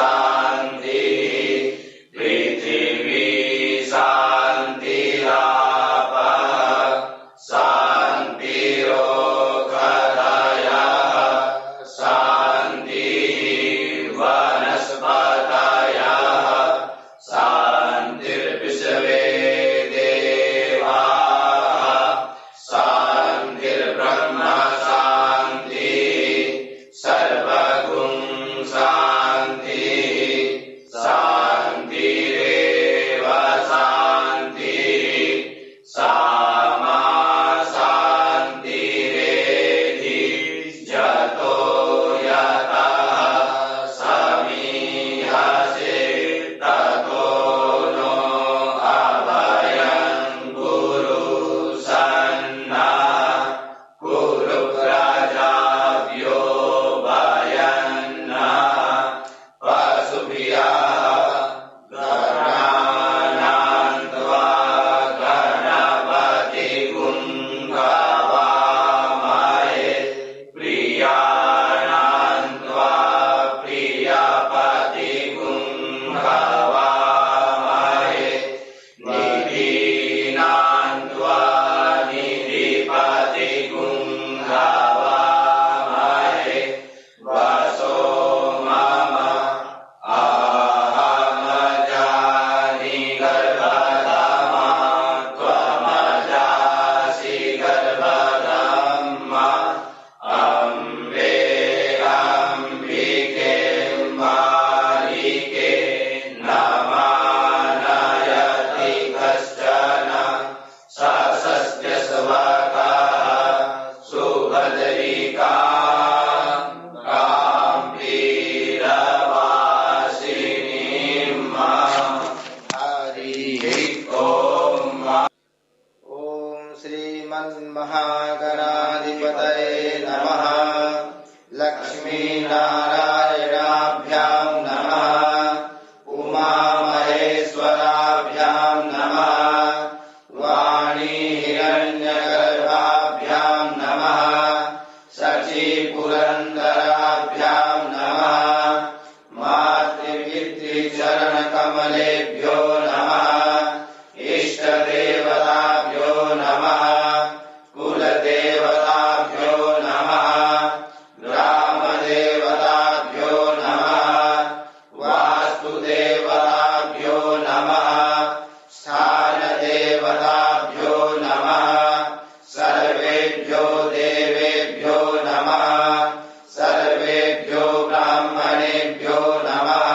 शांति पृथिवी शांतिराप शांतिरोषधयः शान्तिः वनस्पतयः शान्तिर्विश्वे देवाः शान्तिर्ब्रह्म शान्तिः सर्वगुण शान्तिः शान्तिरेव शान्तिः सामा शान्तिरेधि जतो यतः समीहसे ततो नो अभयं कुरु सन्नः कुरु प्रजाभ्यो भयन्नः पशुभ्यः गणानां त्वा गणपतिगुं हवामहे प्रियाणां त्वा प्रियपतिगुं हवामहे निधीनां त्वा निधिपतिगुं हवामहे वसो मम अहमजानि गर्भधमा त्वमजासि गर्भधम्मा अम्बे अम्बिके मालिके न मानयति कश्चन सशस्य स्वकः सुभद्रिका काम्भीरवासिनीं हरिः ॐ। ओम श्रीमन्महागणाधिपतये नमः। लक्ष्मीनारायणाभ्यां नमः। उमामहेश्वराभ्यां नमः। वाणी हिरण्यगर्भाभ्यां नमः। शचीपुरन्दराभ्यां नमः। मातृपितृचरणकमलेभ्यो नमः। इष्टदेवताभ्यो नमः। कुलदेवताभ्यो नमः। ग्रामदेवताभ्यो नमः। वास्तुदेवताभ्यो नमः। स्थानदेवताभ्यो नमः। सर्वेभ्यो देवेभ्यो नमः। सर्वेभ्यो ब्राह्मणेभ्यो नमः।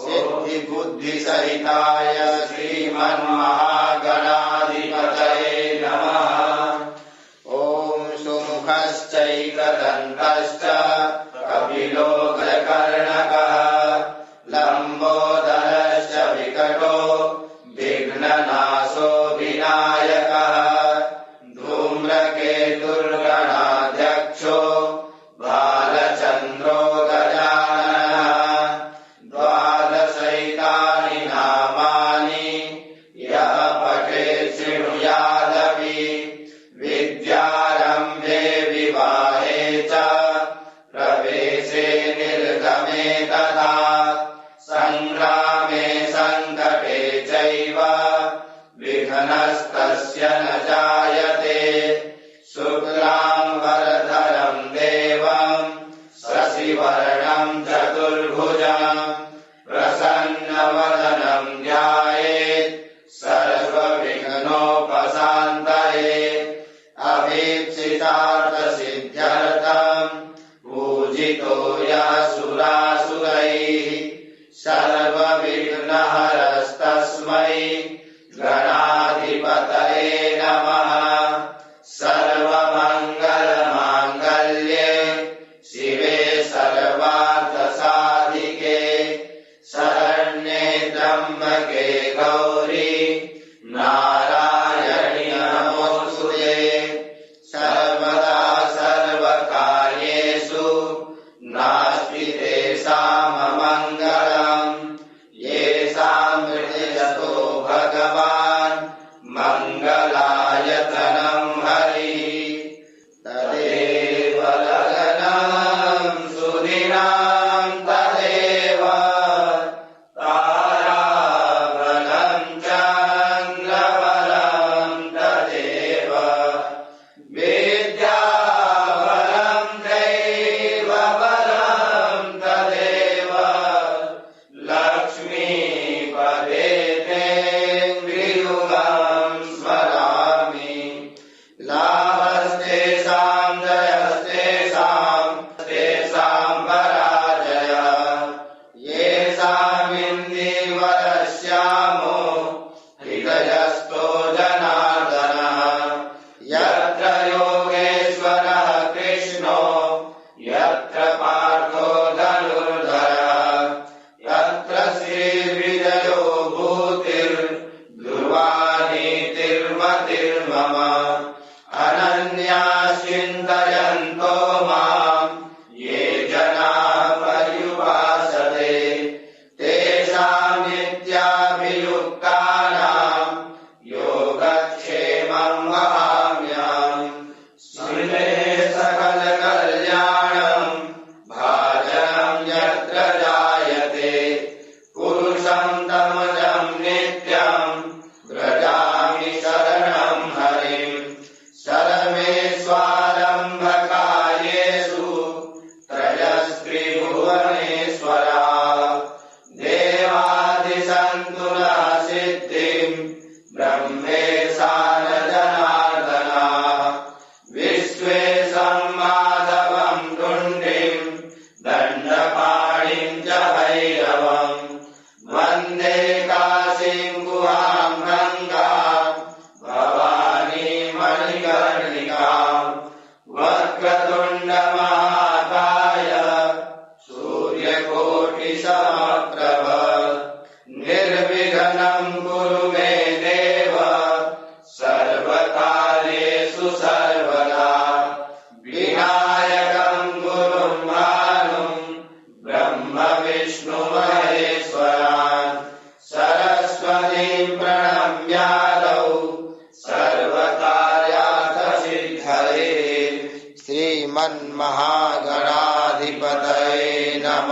सिद्धिबुद्धिसहिताय श्रीमन्महागणाधिपतये नमः। ॐ सुमुखश्चैकदन्तश्च कपिलो गजकर्णकः लम्बोदरश्च विकटो विघ्ननाशो विनायकः धूम्रकेतुर्गणाध्यक्षो बालचन्द्रो गजाननः द्वादशैतानि नामानि यः पठेत् शृणुयादपि विद्यारम्भे विवाहे च प्रवेशे निर्गमे तथा संग्रामे संकटे चैव विघ्नस्तस्य न जायते। शुक्लाम्बरधरं देवं शशिवर्णं चतुर्भुजं प्रसन्नवदनं ध्यायेत् सर्वविघ्नोपशान्तये। अभीप्सितार्थसिद्ध्यर्थं पूजितो यः सुरासुरैः सर्वविघ्नहरस्तस्मै गणाधिपतये नमः। सर्वमङ्गलमाङ्गल्ये शिवे सर्वार्थसाधिके शरण्ये त्र्यम्बके गौरी नारायणि नमोऽस्तुते। सर्वदा सर्वकार्येषु नास्ति तेषाममङ्गलम्। येषां हृदयस्थो भगवान् मङ्गलायतनं हरिः तदेव लग्नं सुदिनां तदेव महेश्वरान् सरस्वतीं प्रणम्यादौ सर्वकार्यार्थसिद्धये श्रीमन्महागणाधिपतये नमः।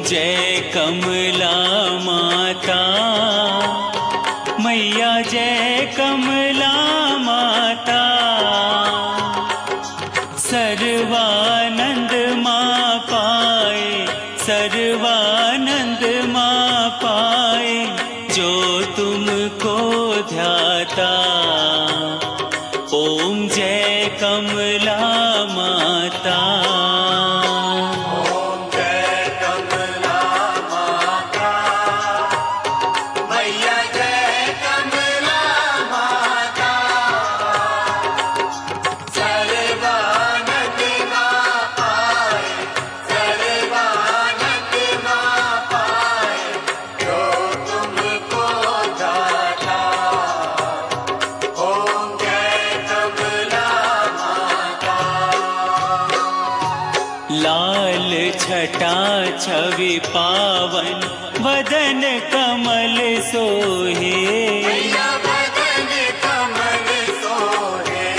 जय कमला माता, मैया जय कमला माता, सर्वानंद लाल छटा छवि पावन वदन कमल सोहे। मैया वदन कमल सोहे।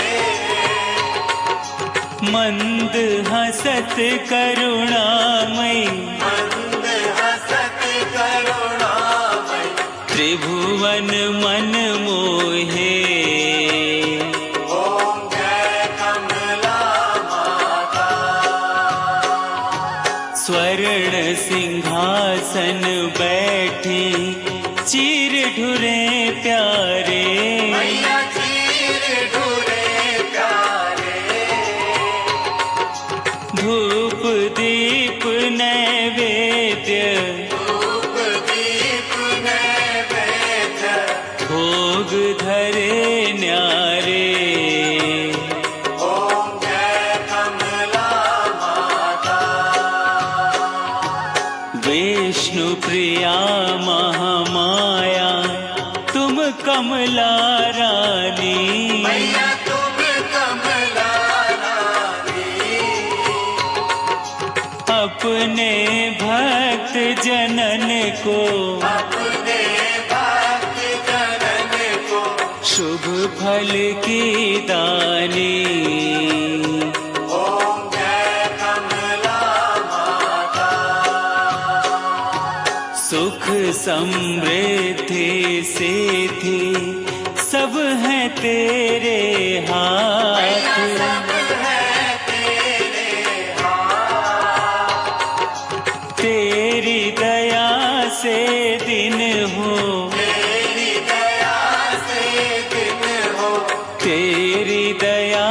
मंद हसत करुणामय मंद हसत करुणामय त्रिभुवन मन मोहे। ओम जय कमला माता। स्वर्ण सिंहासन बैठी चीर ढुरे प्यारे। मैया चीर ढूरे प्यारे। धूप दीप नैवेद्य धूप दीप नैवेद्य भोग धरे न्यारे। ओम जय कमला माता। विष्णु प्रिया महामाया तुम कमला रानी। मैया तुम कमला रानी। अपने भक्त जनन को अपने भक्त जनन को शुभ फल की दानी। ओम जय कमला माता। सुख समृद्धि सिद्धि सब है तेरे मैया हाथ। सब है तेरे हाथ। तेरी दया से दिन हो तेरी दया से दिन हो। तेरी दया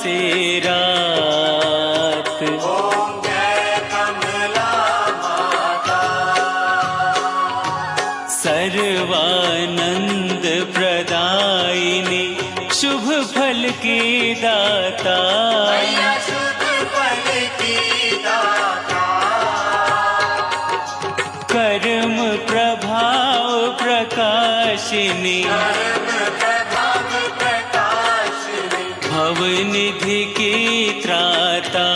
से रात। ओम जय कमला माता। सर्वानंद प्रदायिनी शुभ फल की दाता। मैया शुभ फल की दाता। कर्म प्रभाव प्रकाशिनी कर्म प्रभाव प्रकाशिनी भवनिधि की त्राता।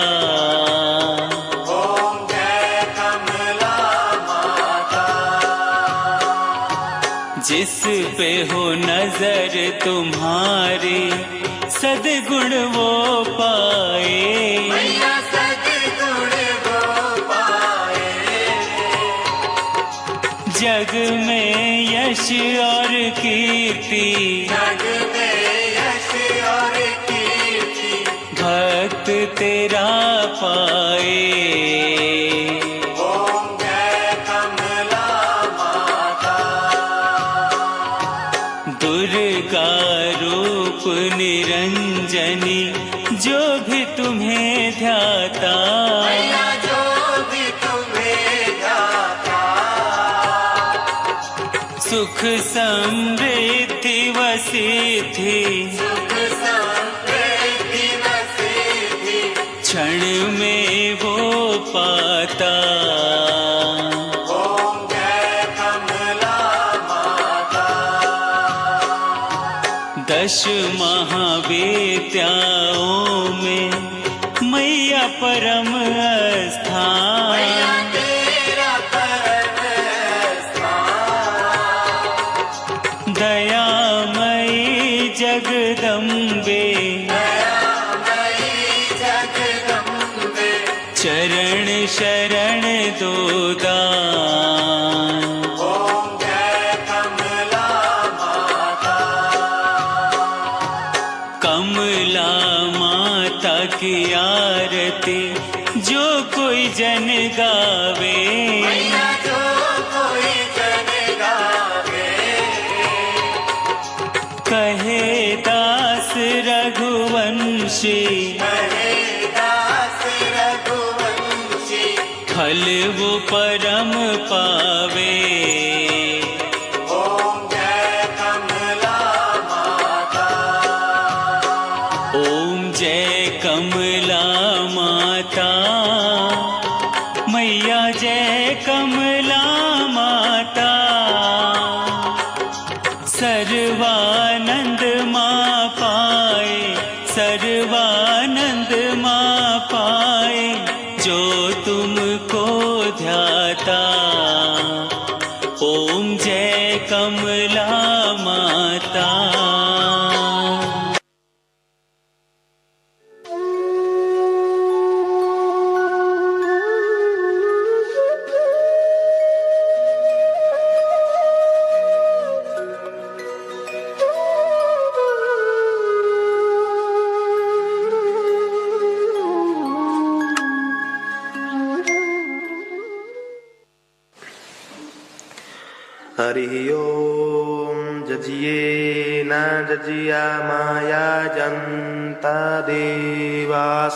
ओम जय कमला माता। जिस पे हो नजर तुम्हारी सद्गुण वो पाए। मैया सद्गुण वो पाए। जग में यश और कीर्ति जग में यश और कीर्ति भक्त तेरा पाए। ओम जय कमला माता। दुर्गा रूप निरंजनी जो भी तुम्हें ध्याता। मैया जो भी तुम्हें ध्याता सुख समृद्धि व सिद्धि सुख समृद्धि व सिद्धि क्षण में वो पाता। ओम जय कमला माता। दश महाविद्याओं में मैया परम स्थान। मैया तेरा परम स्थान। दयामयी जगदम्बे दयामयी जगदम्बे चरण शरण दो दान। ओम जय कमला माता। कमला माता की आरती जो कोई जन गावे। मैया जो कोई जन गावे कहे दास रघुवंशी कहे दास रघुवंशी फल वो परम पावे। ओम जय कमला माता। ओम जय कमला माता। मैया जय कमला माता। सर्वानंद माँ पाए सर्वानंद माँ पाए जो तुमको ध्याता। ओम जय कमला माता। हरि ओम। जजिए न जजिया माया जन्ता देवास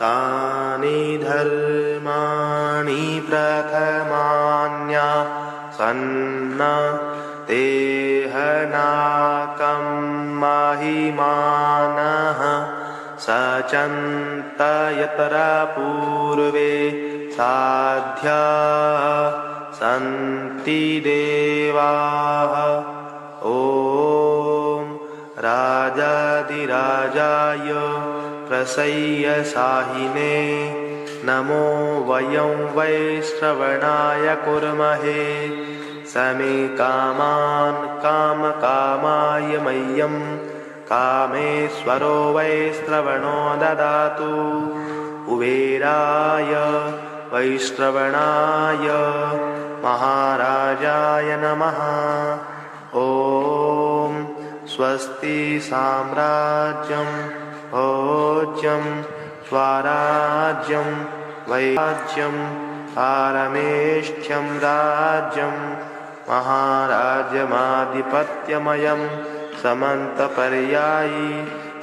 तानि धर्माणि प्रथमान्या सन्ना तेहनाकं महिमानः सचन्त यतरा पूर्वे साध्या सन्ति देवाः। ॐ राजाधिराजाय प्रसय्यसाहिने नमो वयं वै श्रवणाय कुर्महे। समे कामान् कामकामाय मह्यं कामेश्वरो वै श्रवणो ददातु। कुबेराय वैश्रवणाय महाराजाय नमः। ॐ स्वस्ति साम्राज्यं भोज्यं स्वराज्यं वैराज्यं पारमेष्ठ्यं राज्यं महाराज्यमाधिपत्यमयं समन्तपर्यायी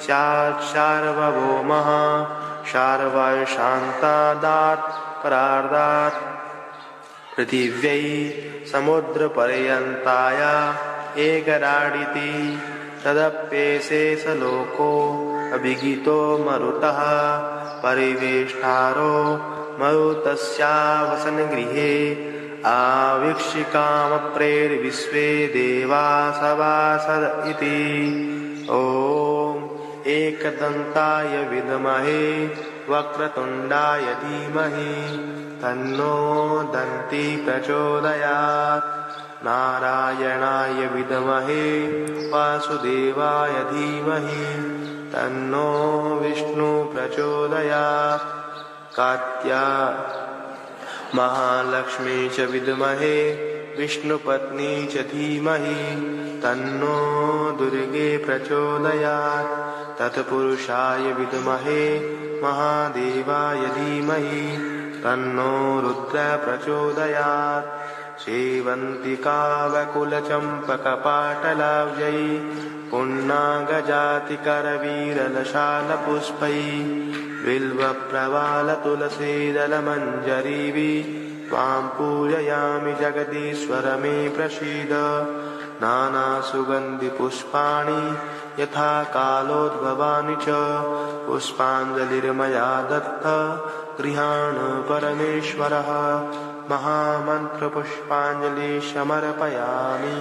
सार्वभौमः शार्वर्शान्तादात् परार्धात् पृथिव्यै समुद्रपर्यन्ताया एकराडिति तदप्येशेषलोको अभिगितो मरुतः परिवेष्टारो मरुतस्यावसनगृहे आवीक्षिकामप्रेर्विश्वे देवा सभासद इति। ॐ एकदन्ताय विद्महे वक्रतुण्डाय धीमहि तन्नो दन्ती प्रचोदयात्। नारायणाय विद्महे वासुदेवाय धीमहि तन्नो विष्णु प्रचोदयात्। कात्या महालक्ष्मी च विद्महे विष्णुपत्नी च धीमहि तन्नो दुर्गे प्रचोदयात्। तत्पुरुषाय विद्महे महादेवाय धीमहि तन्नो रुद्र प्रचोदयात्। सेवन्तिकावकुलचम्पकपाटलाब्जै पुण्णागजातिकरवीरलशालपुष्पै बिल्वप्रवालतुलसीदलमञ्जरीभिः त्वां पूजयामि जगदीश्वर मे प्रसीद। नानासुगन्धिपुष्पाणि यथा कालोद्भवानि च पुष्पाञ्जलिर्मया दत्ता गृहाण परमेश्वरः। महामन्त्रपुष्पाञ्जलिं समर्पयामि।